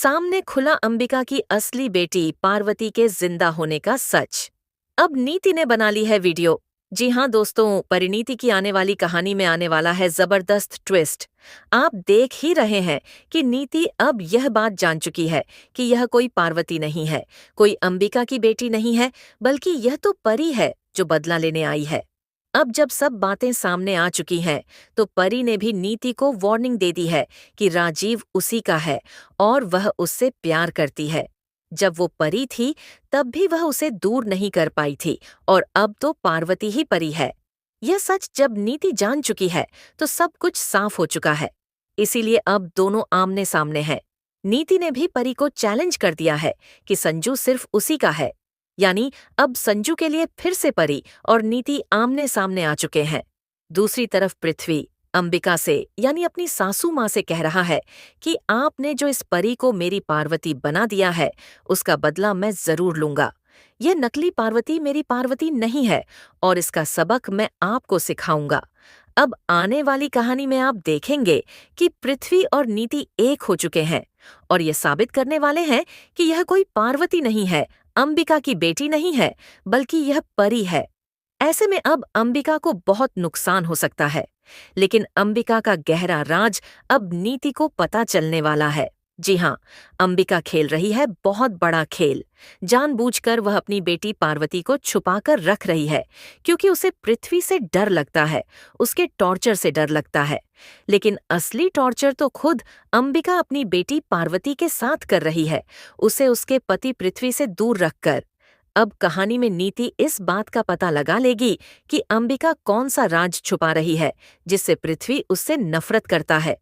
सामने खुला अंबिका की असली बेटी पार्वती के जिंदा होने का सच। अब नीति ने बना ली है वीडियो। जी हाँ दोस्तों, परिणीति की आने वाली कहानी में आने वाला है जबरदस्त ट्विस्ट। आप देख ही रहे हैं कि नीति अब यह बात जान चुकी है कि यह कोई पार्वती नहीं है, कोई अंबिका की बेटी नहीं है, बल्कि यह तो परी है जो बदला लेने आई है। अब जब सब बातें सामने आ चुकी हैं, तो परी ने भी नीति को वार्निंग दे दी है कि राजीव उसी का है और वह उससे प्यार करती है। जब वो परी थी, तब भी वह उसे दूर नहीं कर पाई थी और अब तो पार्वती ही परी है। यह सच जब नीति जान चुकी है, तो सब कुछ साफ हो चुका है। इसीलिए अब दोनों आमने सामने हैं। नीति ने भी परी को चैलेंज कर दिया है कि संजू सिर्फ उसी का है। यानी अब संजू के लिए फिर से परी और नीति आमने सामने आ चुके हैं। दूसरी तरफ पृथ्वी अंबिका से यानी अपनी सासू माँ से कह रहा है कि आपने जो इस परी को मेरी पार्वती बना दिया है, उसका बदला मैं जरूर लूंगा। यह नकली पार्वती मेरी पार्वती नहीं है और इसका सबक मैं आपको सिखाऊंगा। अब आने वाली कहानी में आप देखेंगे कि पृथ्वी और नीति एक हो चुके हैं और ये साबित करने वाले हैं कि यह कोई पार्वती नहीं है, अंबिका की बेटी नहीं है, बल्कि यह परी है। ऐसे में अब अंबिका को बहुत नुकसान हो सकता है, लेकिन अंबिका का गहरा राज अब नीति को पता चलने वाला है। जी हाँ, अंबिका खेल रही है बहुत बड़ा खेल। जानबूझकर वह अपनी बेटी पार्वती को छुपाकर रख रही है, क्योंकि उसे पृथ्वी से डर लगता है, उसके टॉर्चर से डर लगता है। लेकिन असली टॉर्चर तो खुद अंबिका अपनी बेटी पार्वती के साथ कर रही है, उसे उसके पति पृथ्वी से दूर रखकर। अब कहानी में नीति इस बात का पता लगा लेगी कि अंबिका कौन सा राज छुपा रही है, जिससे पृथ्वी उससे नफरत करता है।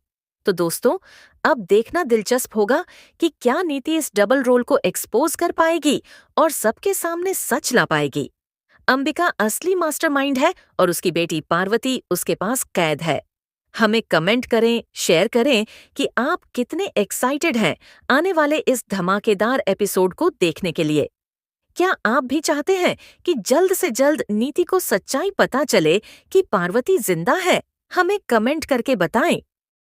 तो दोस्तों, अब देखना दिलचस्प होगा कि क्या नीति इस डबल रोल को एक्सपोज कर पाएगी और सबके सामने सच ला पाएगी। अंबिका असली मास्टरमाइंड है और उसकी बेटी पार्वती उसके पास कैद है। हमें कमेंट करें, शेयर करें कि आप कितने एक्साइटेड हैं आने वाले इस धमाकेदार एपिसोड को देखने के लिए। क्या आप भी चाहते हैं कि जल्द से जल्द नीति को सच्चाई पता चले कि पार्वती जिंदा है? हमें कमेंट करके बताएं।